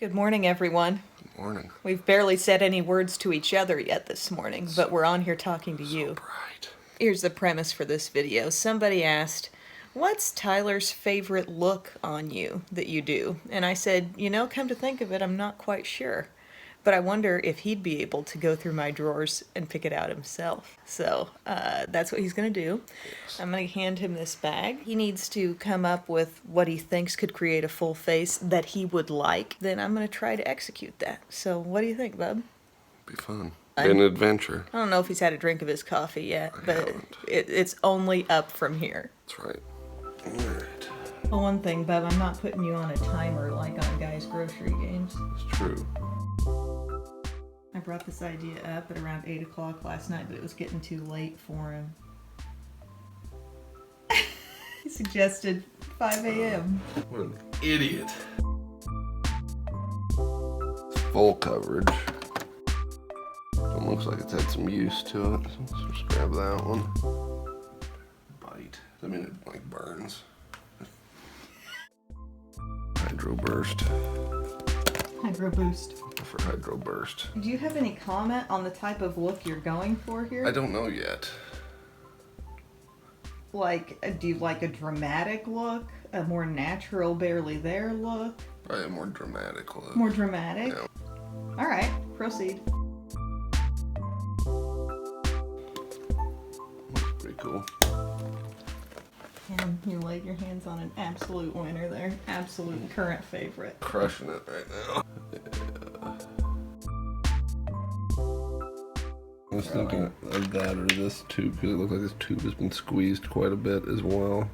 Good morning, everyone. Good morning. We've barely said any words to each other yet this morning, but we're on here talking to you. Bright. Here's the premise for this video. Somebody asked, what's Tyler's favorite look on you that you do? And I said, come to think of it, I'm not quite sure. But I wonder if he'd be able to go through my drawers and pick it out himself. So that's what he's going to do. Yes. I'm going to hand him this bag. He needs to come up with what he thinks could create a full face that he would like. Then I'm going to try to execute that. So what do you think, bub? Be fun. Be an adventure. I don't know if he's had a drink of his coffee yet, but it's only up from here. That's right. All right. Well, one thing, bub, I'm not putting you on a timer like on Guys Grocery Games. It's true. I brought this idea up at around 8 o'clock last night, but it was getting too late for him. He suggested 5 a.m. What an idiot. Full coverage. It looks like it's had some use to it. So let's just grab that one. Bite. I mean, it like burns. Hydro burst. Hydro boost. For hydro burst. Do you have any comment on the type of look you're going for here? I don't know yet. Like, do you like a dramatic look? A more natural, barely there look? Probably a more dramatic look. More dramatic? Yeah. Alright, proceed. That's pretty cool. And you laid your hands on an absolute winner there. Absolute current favorite. Crushing it right now. Yeah. I was thinking of that or this tube because it looks like this tube has been squeezed quite a bit as well.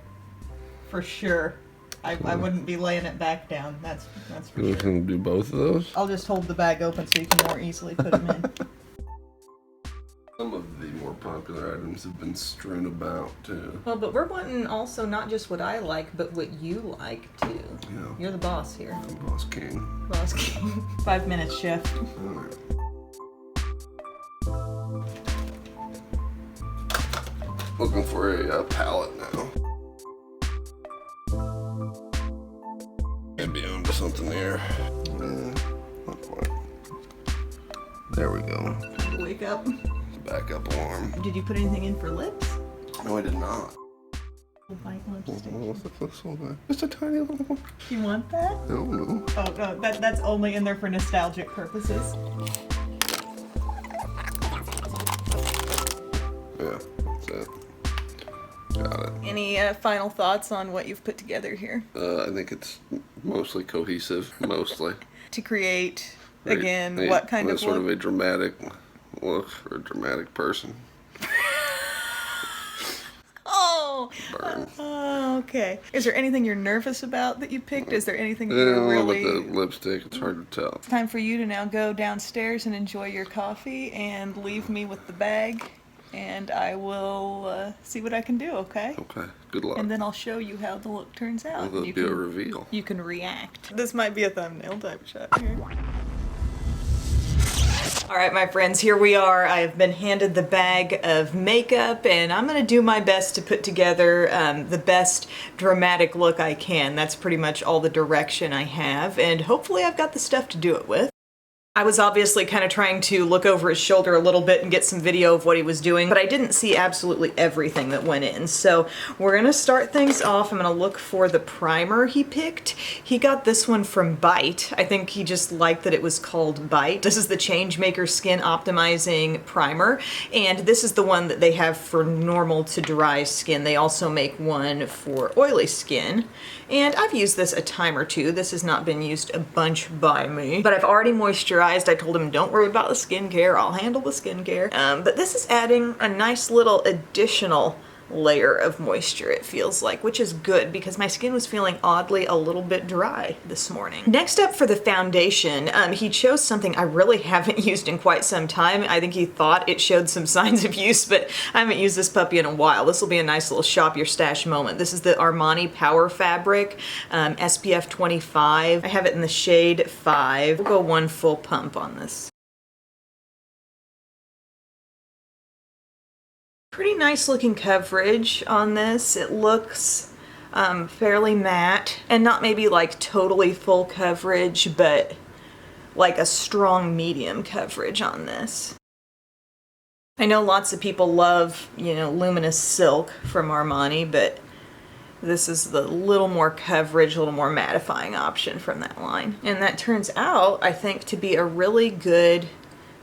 For sure. I wouldn't be laying it back down. That's for You sure. can do both of those? I'll just hold the bag open so you can more easily put them in. Some of the more popular items have been strewn about too. Well, but we're wanting also not just what I like, but what you like too. Yeah. You're the boss here. I'm Boss King. Boss King. 5 minutes, chef. Alright. Looking for a palette now. Maybe onto something here. Not quite. There we go. Wake up. Backup alarm. Did you put anything in for lips? No, I did not. White lipstick. What's the first one? Just a tiny little one. You want that? No, no. Oh no, that's only in there for nostalgic purposes. Yeah, that's it. Got it. Any final thoughts on what you've put together here? I think it's mostly cohesive, mostly. To create, Right. again, what kind of sort look? of a dramatic look for a dramatic person. Oh! Burn. Okay. Is there anything you're nervous about that you picked? Is there anything that Yeah, you're really... with the lipstick, it's hard to tell. It's time for you to now go downstairs and enjoy your coffee and leave me with the bag, and I will see what I can do, okay? Okay, good luck. And then I'll show you how the look turns out. Well, there'll be a reveal. You can react. This might be a thumbnail type shot here. All right, my friends, here we are. I have been handed the bag of makeup, and I'm gonna do my best to put together the best dramatic look I can. That's pretty much all the direction I have, and hopefully I've got the stuff to do it with. I was obviously kind of trying to look over his shoulder a little bit and get some video of what he was doing, but I didn't see absolutely everything that went in. So we're gonna start things off. I'm gonna look for the primer he picked. He got this one from Bite. I think he just liked that it was called Bite. This is the Changemaker Skin Optimizing Primer, and this is the one that they have for normal to dry skin. They also make one for oily skin, and I've used this a time or two. This has not been used a bunch by me, but I've already moisturized. I told him, don't worry about the skincare, I'll handle the skincare. But this is adding a nice little additional layer of moisture, it feels like, which is good because my skin was feeling oddly a little bit dry this morning. Next up for the foundation, he chose something I really haven't used in quite some time. I think he thought it showed some signs of use, but I haven't used this puppy in a while. This will be a nice little shop your stash moment. This is the Armani Power Fabric, SPF 25. I have it in the shade 5. We'll go one full pump on this. Pretty nice looking coverage on this. It looks fairly matte and not maybe like totally full coverage, but like a strong medium coverage on this. I know lots of people love, you know, Luminous Silk from Armani, but this is the little more coverage, a little more mattifying option from that line. And that turns out, I think, to be a really good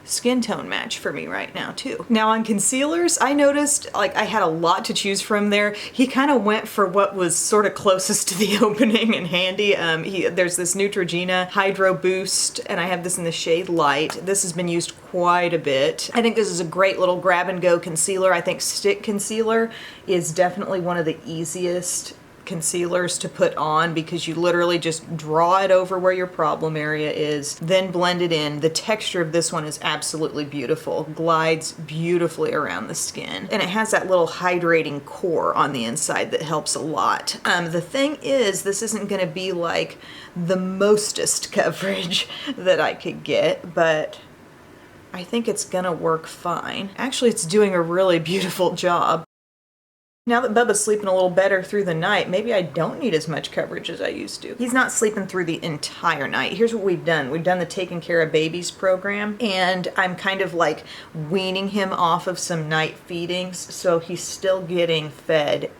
skin tone match for me right now too. Now on concealers, I noticed like I had a lot to choose from there. He kind of went for what was sort of closest to the opening and handy. There's this Neutrogena Hydro Boost, and I have this in the shade Light. This has been used quite a bit. I think this is a great little grab and go concealer. I think stick concealer is definitely one of the easiest concealers to put on because you literally just draw it over where your problem area is, then blend it in. The texture of this one is absolutely beautiful. Glides beautifully around the skin. And it has that little hydrating core on the inside that helps a lot. The thing is, this isn't gonna be like the mostest coverage that I could get, but I think it's gonna work fine. Actually, it's doing a really beautiful job. Now that Bubba's sleeping a little better through the night, maybe I don't need as much coverage as I used to. He's not sleeping through the entire night. Here's what we've done. We've done the Taking Care of Babies program, and I'm kind of like weaning him off of some night feedings, so he's still getting fed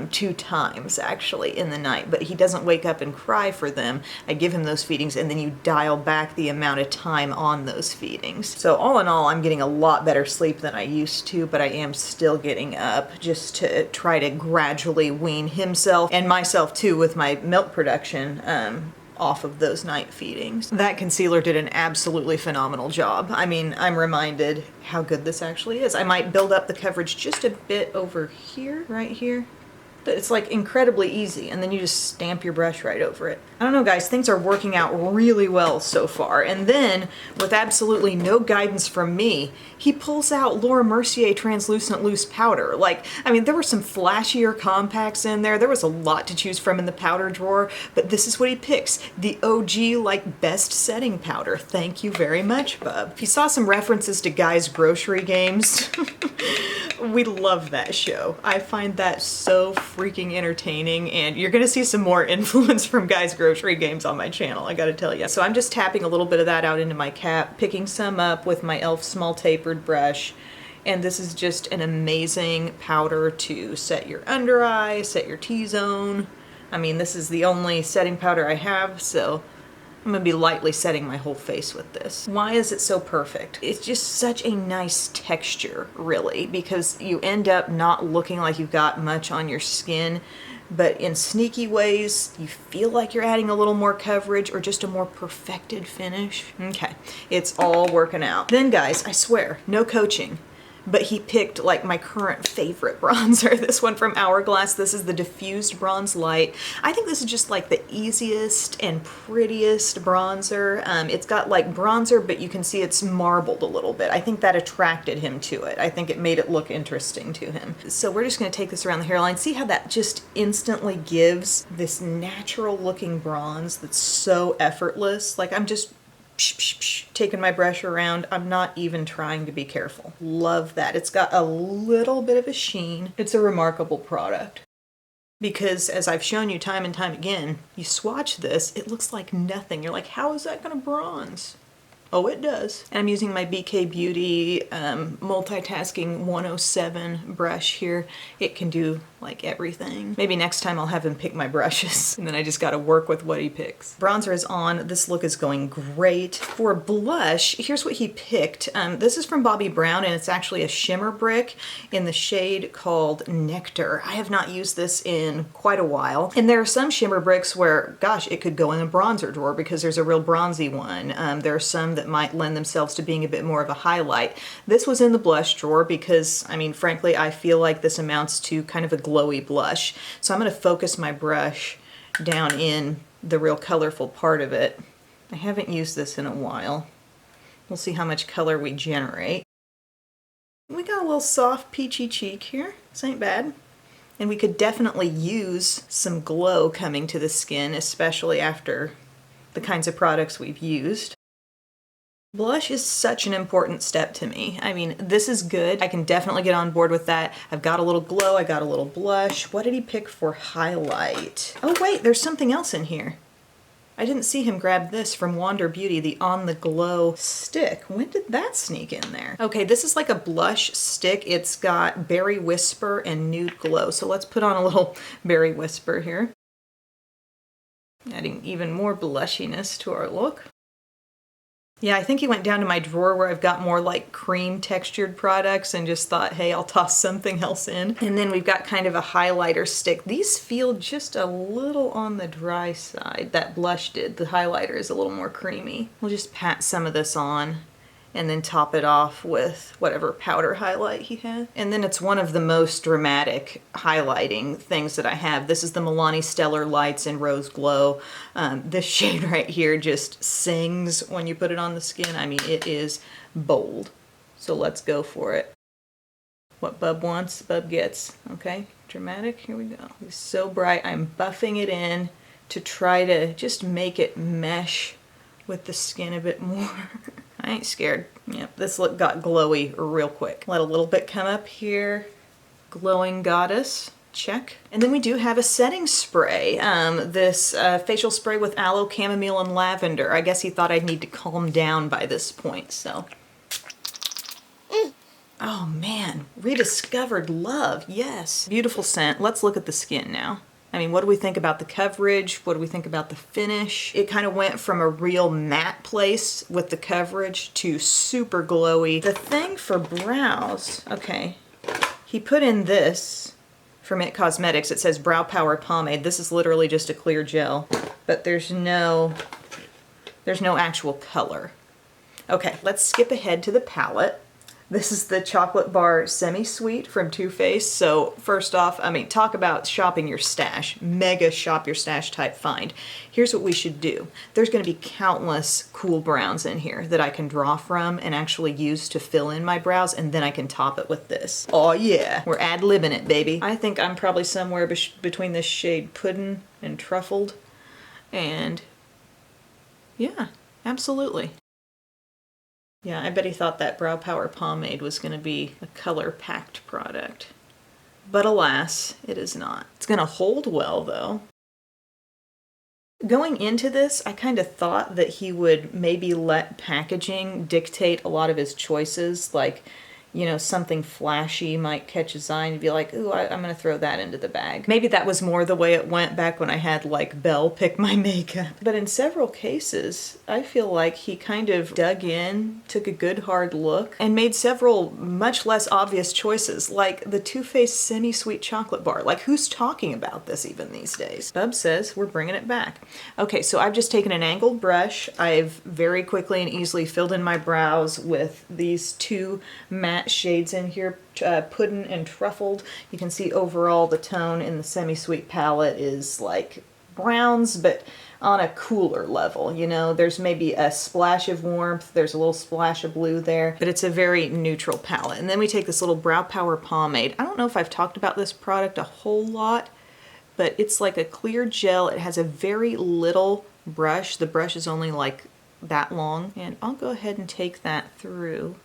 2 times actually in the night, but he doesn't wake up and cry for them. I give him those feedings, and then you dial back the amount of time on those feedings. So all in all, I'm getting a lot better sleep than I used to, but I am still getting up just to try to gradually wean himself and myself too with my milk production off of those night feedings. That concealer did an absolutely phenomenal job. I mean, I'm reminded how good this actually is. I might build up the coverage just a bit over here, right here. But it's like incredibly easy, and then you just stamp your brush right over it. I don't know guys, things are working out really well so far. And then, with absolutely no guidance from me, he pulls out Laura Mercier Translucent Loose Powder. Like, I mean, there were some flashier compacts in there. There was a lot to choose from in the powder drawer, but this is what he picks. The OG, like, best setting powder. Thank you very much, bub. If you saw some references to Guy's Grocery Games, we love that show. I find that so freaking entertaining, and you're gonna see some more influence from Guy's Grocery Games on my channel, I gotta tell you. So I'm just tapping a little bit of that out into my cap, picking some up with my e.l.f. small tapered brush, and this is just an amazing powder to set your under eye, set your T-zone. I mean, this is the only setting powder I have, so I'm gonna be lightly setting my whole face with this. Why is it so perfect? It's just such a nice texture, really, because you end up not looking like you've got much on your skin, but in sneaky ways, you feel like you're adding a little more coverage or just a more perfected finish. Okay, it's all working out. Then guys, I swear, no coaching, but he picked like my current favorite bronzer, this one from Hourglass. This is the Diffused Bronze Light. I think this is just like the easiest and prettiest bronzer. It's got like bronzer, but you can see it's marbled a little bit. I think that attracted him to it. I think it made it look interesting to him. So we're just gonna take this around the hairline. See how that just instantly gives this natural looking bronze that's so effortless. Like I'm just taking my brush around. I'm not even trying to be careful. Love that. It's got a little bit of a sheen. It's a remarkable product. Because as I've shown you time and time again, you swatch this, it looks like nothing. You're like, how is that gonna bronze? Oh, it does. And I'm using my BK Beauty multitasking 107 brush here. It can do like everything. Maybe next time I'll have him pick my brushes and then I just gotta work with what he picks. Bronzer is on. This look is going great. For blush, here's what he picked. This is from Bobbi Brown, and it's actually a shimmer brick in the shade called Nectar. I have not used this in quite a while. And there are some shimmer bricks where, gosh, it could go in a bronzer drawer because there's a real bronzy one. There are some that might lend themselves to being a bit more of a highlight. This was in the blush drawer because, I mean, frankly, I feel like this amounts to kind of a glowy blush. So I'm going to focus my brush down in the real colorful part of it. I haven't used this in a while. We'll see how much color we generate. We got a little soft peachy cheek here. This ain't bad. And we could definitely use some glow coming to the skin, especially after the kinds of products we've used. Blush is such an important step to me. I mean, this is good. I can definitely get on board with that. I've got a little glow, I got a little blush. What did he pick for highlight? Oh wait, there's something else in here. I didn't see him grab this from Wander Beauty, the On the Glow stick. When did that sneak in there? Okay, this is like a blush stick. It's got Berry Whisper and Nude Glow. So let's put on a little Berry Whisper here. Adding even more blushiness to our look. Yeah, I think he went down to my drawer where I've got more like cream textured products and just thought, hey, I'll toss something else in. And then we've got kind of a highlighter stick. These feel just a little on the dry side. That blush did. The highlighter is a little more creamy. We'll just pat some of this on and then top it off with whatever powder highlight he had. And then it's one of the most dramatic highlighting things that I have. This is the Milani Stellar Lights in Rose Glow. This shade right here just sings when you put it on the skin. I mean, it is bold. So let's go for it. What Bub wants, Bub gets. Okay, dramatic, here we go. It's so bright, I'm buffing it in to try to just make it mesh with the skin a bit more. I ain't scared. Yep, this look got glowy real quick. Let a little bit come up here. Glowing Goddess, check. And then we do have a setting spray. This facial spray with aloe, chamomile, and lavender. I guess he thought I'd need to calm down by this point, so. Oh man, rediscovered love, yes. Beautiful scent. Let's look at the skin now. I mean, what do we think about the coverage? What do we think about the finish? It kind of went from a real matte place with the coverage to super glowy. The thing for brows, okay, he put in this from It Cosmetics. It says Brow Power Pomade. This is literally just a clear gel, but there's no actual color. Okay, let's skip ahead to the palette. This is the Chocolate Bar Semi-Sweet from Too Faced. So first off, I mean, talk about shopping your stash. Mega shop your stash type find. Here's what we should do. There's going to be countless cool browns in here that I can draw from and actually use to fill in my brows, and then I can top it with this. Oh yeah, we're ad-libbing it, baby. I think I'm probably somewhere between this shade Puddin' and Truffled, and yeah, absolutely. Yeah, I bet he thought that Brow Power Pomade was going to be a color-packed product. But alas, it is not. It's going to hold well, though. Going into this, I kind of thought that he would maybe let packaging dictate a lot of his choices, like, you know, something flashy might catch his eye and you'd be like, ooh, I'm gonna throw that into the bag. Maybe that was more the way it went back when I had like Belle pick my makeup. But in several cases, I feel like he kind of dug in, took a good hard look, and made several much less obvious choices, like the Too Faced Semi-Sweet Chocolate Bar. Like, who's talking about this even these days? Bub says we're bringing it back. Okay, so I've just taken an angled brush. I've very quickly and easily filled in my brows with these two matte shades in here, Puddin' and Truffled. You can see overall the tone in the Semi-Sweet palette is like browns, but on a cooler level, you know. There's maybe a splash of warmth, there's a little splash of blue there, but it's a very neutral palette. And then we take this little Brow Power Pomade. I don't know if I've talked about this product a whole lot, but it's like a clear gel. It has a very little brush. The brush is only like that long, and I'll go ahead and take that through.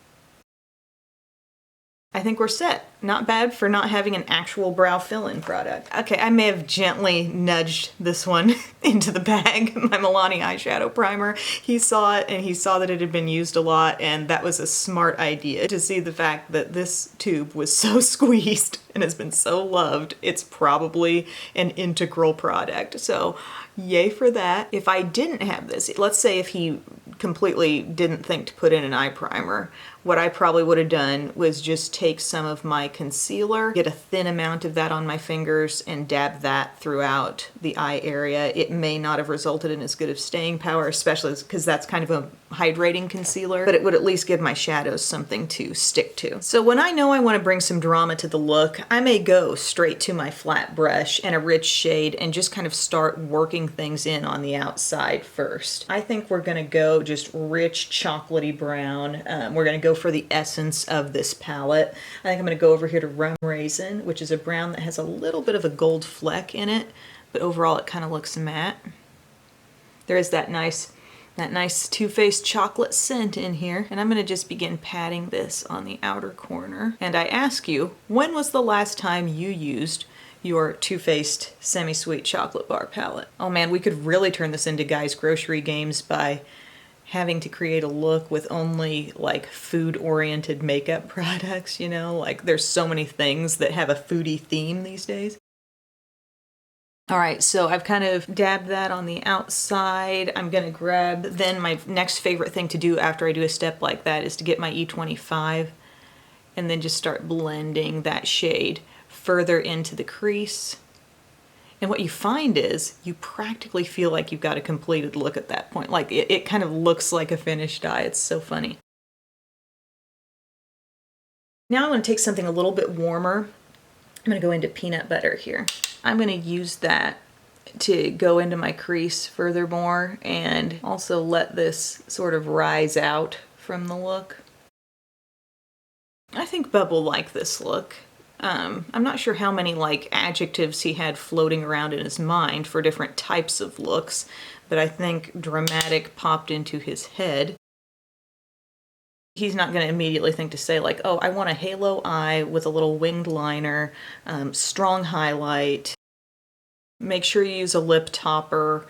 I think we're set. Not bad for not having an actual brow fill-in product. Okay, I may have gently nudged this one into the bag, my Milani eyeshadow primer. He saw it and he saw that it had been used a lot, and that was a smart idea to see the fact that this tube was so squeezed and has been so loved. It's probably an integral product. So yay for that. If I didn't have this, let's say if he completely didn't think to put in an eye primer, what I probably would have done was just take some of my concealer, get a thin amount of that on my fingers, and dab that throughout the eye area. It may not have resulted in as good of staying power, especially because that's kind of a hydrating concealer, but it would at least give my shadows something to stick to. So when I know I want to bring some drama to the look, I may go straight to my flat brush and a rich shade and just kind of start working things in on the outside first. I think we're going to go just rich chocolatey brown. We're going to go for the essence of this palette. I think I'm going to go over here to Rum Raisin, which is a brown that has a little bit of a gold fleck in it, but overall it kind of looks matte. There is that nice Too Faced chocolate scent in here, and I'm going to just begin patting this on the outer corner. And I ask you, when was the last time you used your Too Faced Semi-Sweet Chocolate Bar palette. Oh man, we could really turn this into Guys Grocery Games by having to create a look with only like food-oriented makeup products, you know? Like there's so many things that have a foodie theme these days. All right, so I've kind of dabbed that on the outside. I'm gonna grab, then my next favorite thing to do after I do a step like that is to get my E25 and then just start blending that shade further into the crease. And what you find is you practically feel like you've got a completed look at that point. Like it kind of looks like a finished eye. It's so funny. Now I want to take something a little bit warmer. I'm going to go into peanut butter here. I'm going to use that to go into my crease furthermore and also let this sort of rise out from the look. I think Bub will like this look. I'm not sure how many like adjectives he had floating around in his mind for different types of looks, but I think dramatic popped into his head. He's not going to immediately think to say like, oh, I want a halo eye with a little winged liner, strong highlight, make sure you use a lip topper,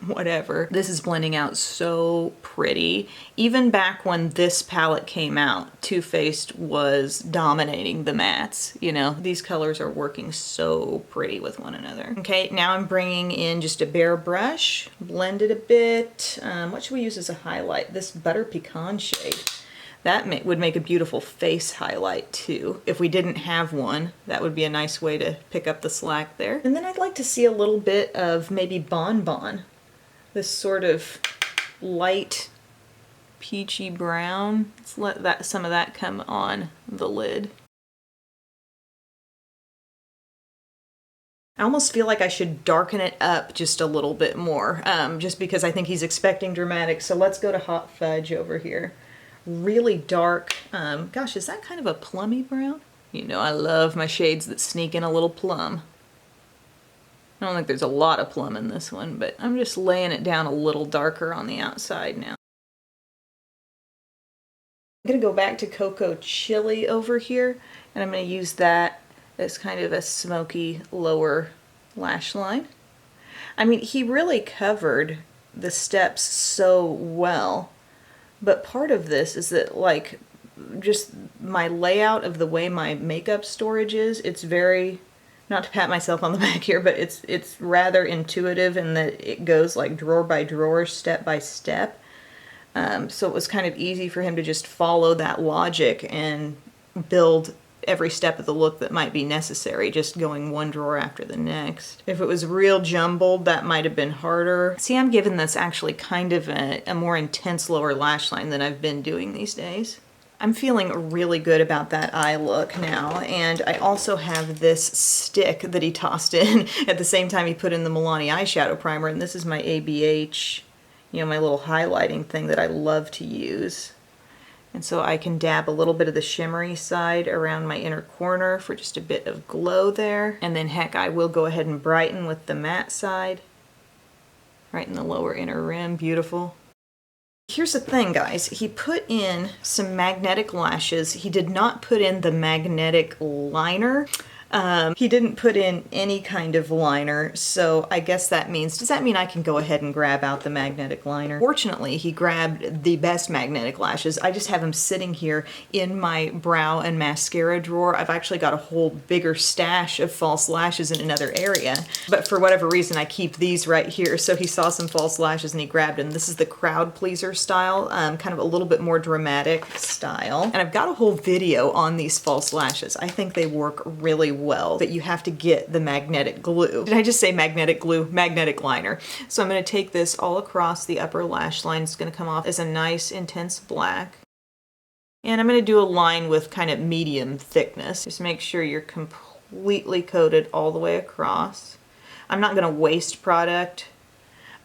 whatever. This is blending out so pretty. Even back when this palette came out, Too Faced was dominating the mattes, you know? These colors are working so pretty with one another. Okay, now I'm bringing in just a bare brush, blend it a bit. What should we use as a highlight? This Butter Pecan shade. That would make a beautiful face highlight too. If we didn't have one, that would be a nice way to pick up the slack there. And then I'd like to see a little bit of maybe Bonbon. This sort of light peachy brown. Let's let some of that come on the lid. I almost feel like I should darken it up just a little bit more, just because I think he's expecting dramatic. So let's go to Hot Fudge over here. Really dark, gosh, is that kind of a plummy brown? You know, I love my shades that sneak in a little plum. I don't think there's a lot of plum in this one, but I'm just laying it down a little darker on the outside now. I'm gonna go back to Cocoa Chili over here, and I'm gonna use that as kind of a smoky lower lash line. I mean, he really covered the steps so well. But part of this is that, like, just my layout of the way my makeup storage is, it's very, not to pat myself on the back here, but it's rather intuitive in that it goes like drawer by drawer, step by step. So it was kind of easy for him to just follow that logic and build every step of the look that might be necessary, just going one drawer after the next. If it was real jumbled, that might have been harder. See, I'm giving this actually kind of a more intense lower lash line than I've been doing these days. I'm feeling really good about that eye look now, and I also have this stick that he tossed in at the same time he put in the Milani eyeshadow primer, and this is my ABH, you know, my little highlighting thing that I love to use. And so I can dab a little bit of the shimmery side around my inner corner for just a bit of glow there. And then heck, I will go ahead and brighten with the matte side. Right in the lower inner rim, beautiful. Here's the thing, guys. He put in some magnetic lashes. He did not put in the magnetic liner. He didn't put in any kind of liner, so I guess that means, does that mean I can go ahead and grab out the magnetic liner? Fortunately, he grabbed the best magnetic lashes. I just have them sitting here in my brow and mascara drawer. I've actually got a whole bigger stash of false lashes in another area, but for whatever reason, I keep these right here. So he saw some false lashes and he grabbed them. This is the crowd pleaser style, kind of a little bit more dramatic style. And I've got a whole video on these false lashes. I think they work really well, but you have to get the magnetic glue. Did I just say magnetic glue? Magnetic liner. So I'm going to take this all across the upper lash line. It's going to come off as a nice intense black. And I'm going to do a line with kind of medium thickness. Just make sure you're completely coated all the way across. I'm not going to waste product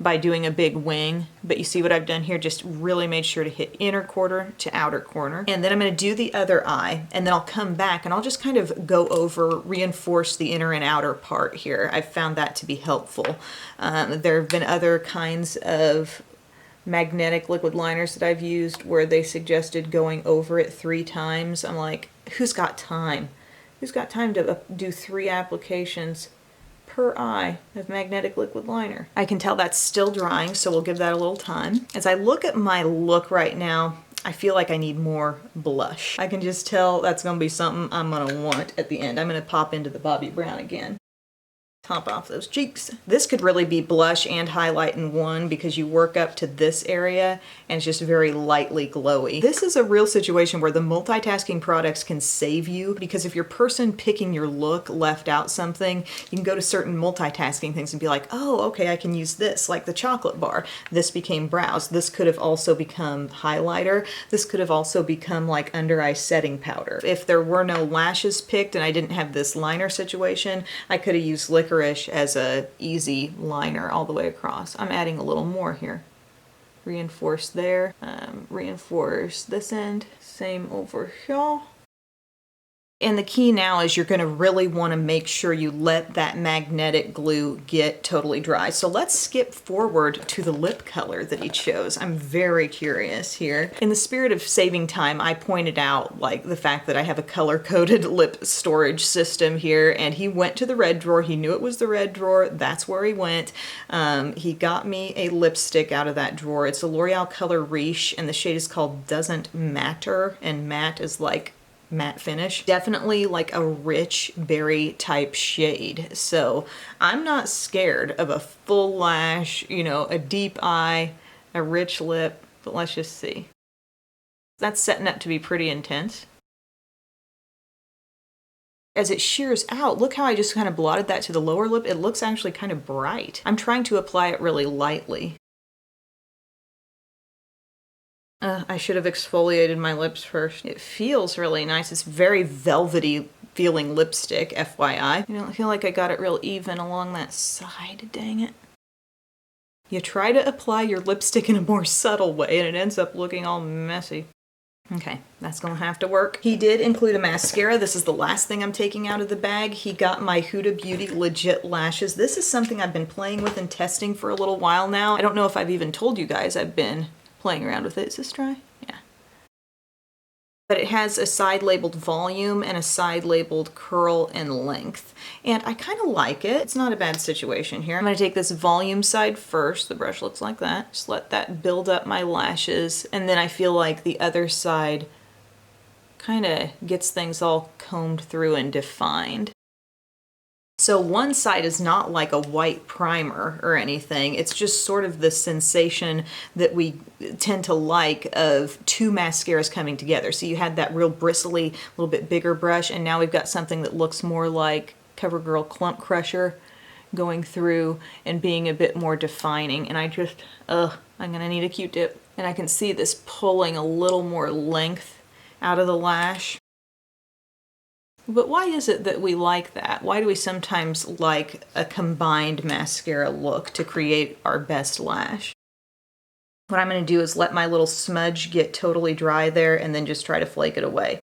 by doing a big wing, but you see what I've done here? Just really made sure to hit inner corner to outer corner. And then I'm going to do the other eye, and then I'll come back and I'll just kind of go over, reinforce the inner and outer part here. I've found that to be helpful. There have been other kinds of magnetic liquid liners that I've used where they suggested going over it 3 times. I'm like, who's got time Who's got time to do 3 applications per eye of magnetic liquid liner? I can tell that's still drying, so we'll give that a little time. As I look at my look right now, I feel like I need more blush. I can just tell that's gonna be something I'm gonna want at the end. I'm gonna pop into the Bobbi Brown again. Top off those cheeks. This could really be blush and highlight in one because you work up to this area and it's just very lightly glowy. This is a real situation where the multitasking products can save you, because if your person picking your look left out something, you can go to certain multitasking things and be like, oh, okay, I can use this, like the chocolate bar. This became brows. This could have also become highlighter. This could have also become like under eye setting powder. If there were no lashes picked and I didn't have this liner situation, I could have used licorice as a easy liner all the way across. I'm adding a little more here. Reinforce there, reinforce this end, same over here. And the key now is you're going to really want to make sure you let that magnetic glue get totally dry. So let's skip forward to the lip color that he chose. I'm very curious here. In the spirit of saving time, I pointed out like the fact that I have a color-coded lip storage system here, and he went to the red drawer. He knew it was the red drawer. That's where he went. He got me a lipstick out of that drawer. It's a L'Oreal Color Riche, and the shade is called Doesn't Matter, and matte is like matte finish. Definitely like a rich berry type shade. So I'm not scared of a full lash, you know, a deep eye, a rich lip, but let's just see. That's setting up to be pretty intense. As it shears out, look how I just kind of blotted that to the lower lip. It looks actually kind of bright. I'm trying to apply it really lightly. I should have exfoliated my lips first. It feels really nice. It's very velvety feeling lipstick, FYI. I don't feel like I got it real even along that side, dang it. You try to apply your lipstick in a more subtle way and it ends up looking all messy. Okay, that's gonna have to work. He did include a mascara. This is the last thing I'm taking out of the bag. He got my Huda Beauty Legit Lashes. This is something I've been playing with and testing for a little while now. I don't know if I've even told you guys I've been playing around with it. Is this dry? Yeah. But it has a side labeled volume and a side labeled curl and length. And I kind of like it. It's not a bad situation here. I'm going to take this volume side first. The brush looks like that. Just let that build up my lashes. And then I feel like the other side kind of gets things all combed through and defined. So one side is not like a white primer or anything. It's just sort of the sensation that we tend to like of 2 mascaras coming together. So you had that real bristly, little bit bigger brush, and now we've got something that looks more like CoverGirl Clump Crusher going through and being a bit more defining. And I just, I'm gonna need a Q-tip. And I can see this pulling a little more length out of the lash. But why is it that we like that? Why do we sometimes like a combined mascara look to create our best lash? What I'm going to do is let my little smudge get totally dry there and then just try to flake it away.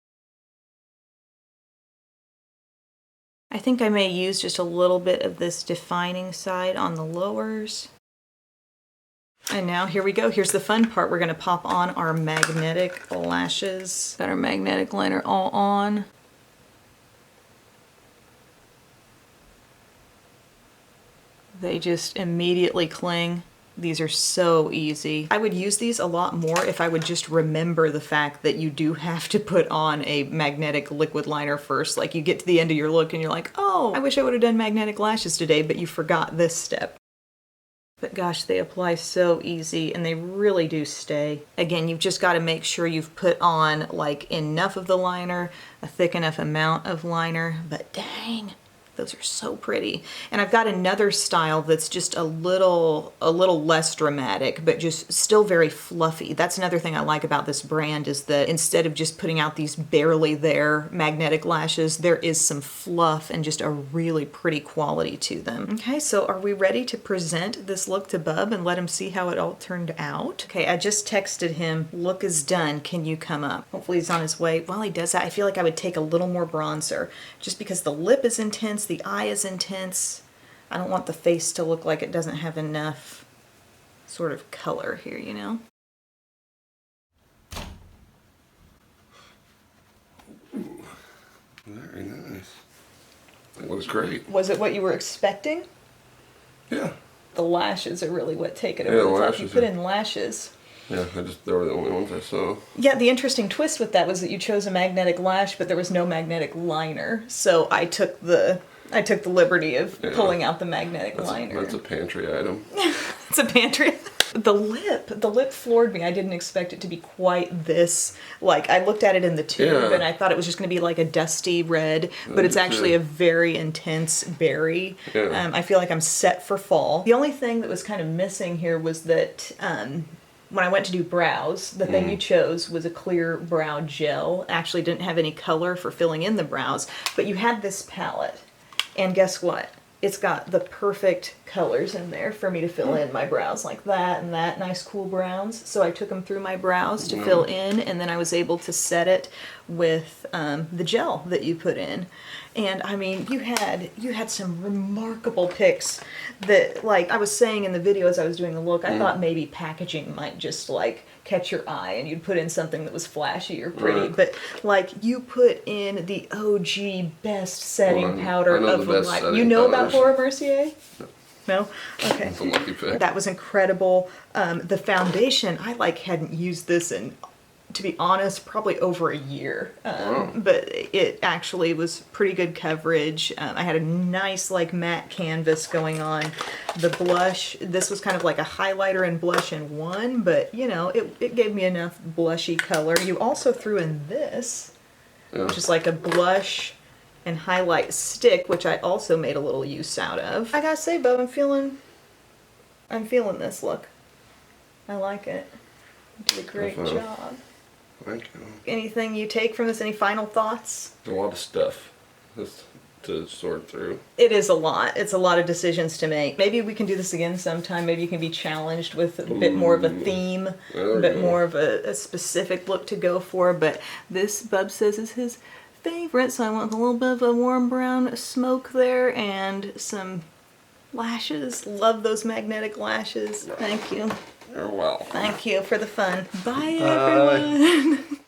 I think I may use just a little bit of this defining side on the lowers. And now here we go. Here's the fun part. We're going to pop on our magnetic lashes. Got our magnetic liner all on. They just immediately cling. These are so easy. I would use these a lot more if I would just remember the fact that you do have to put on a magnetic liquid liner first. Like you get to the end of your look and you're like, oh, I wish I would have done magnetic lashes today, but you forgot this step. But gosh, they apply so easy and they really do stay. Again, you've just got to make sure you've put on like enough of the liner, a thick enough amount of liner, but dang. Those are so pretty. And I've got another style that's just a little less dramatic, but just still very fluffy. That's another thing I like about this brand is that instead of just putting out these barely there magnetic lashes, there is some fluff and just a really pretty quality to them. Okay, so are we ready to present this look to Bub and let him see how it all turned out? Okay, I just texted him, look is done, can you come up? Hopefully he's on his way. While he does that, I feel like I would take a little more bronzer just because the lip is intense, the eye is intense. I don't want the face to look like it doesn't have enough sort of color here, you know? Ooh, very nice. It looks great. Was it what you were expecting? Yeah. The lashes are really what take it over Yeah, the the top. lashes You put are- in lashes. Yeah, they were the only ones I saw. Yeah, the interesting twist with that was that you chose a magnetic lash, but there was no magnetic liner. So I took the liberty of pulling out the magnetic liner. That's a pantry item. It's a pantry. The lip floored me. I didn't expect it to be quite this. Like, I looked at it in the tube and I thought it was just going to be like a dusty red, but it's actually a very intense berry. Yeah. I feel like I'm set for fall. The only thing that was kind of missing here was that when I went to do brows, the thing you chose was a clear brow gel. Actually didn't have any color for filling in the brows, but you had this palette. And guess what? It's got the perfect colors in there for me to fill in my brows, like that and that, nice cool browns. So I took them through my brows to fill in, and then I was able to set it with the gel that you put in. And I mean, you had some remarkable picks that, like I was saying in the video as I was doing the look, I thought maybe packaging might just like catch your eye and you'd put in something that was flashy or pretty, but like you put in the OG best setting powder of the life. You know about Laura Mercier? No? Okay. That's a lucky pick. That was incredible. The foundation, I like hadn't used this in, to be honest, probably over a year. But it actually was pretty good coverage. I had a nice like matte canvas going on. The blush, this was kind of like a highlighter and blush in one, but you know, it gave me enough blushy color. You also threw in this, which is like a blush and highlight stick, which I also made a little use out of. I gotta say, Bob, I'm feeling this look. I like it. You did a great job. Thank you. Anything you take from this? Any final thoughts? There's a lot of stuff just to sort through. It is a lot. It's a lot of decisions to make. Maybe we can do this again sometime. Maybe you can be challenged with a bit more of a theme, a bit more of a specific look to go for. But this, Bub says, is his favorite, so I want a little bit of a warm brown smoke there and some lashes. Love those magnetic lashes. Thank you. You're welcome. Thank you for the fun. Bye. Everyone.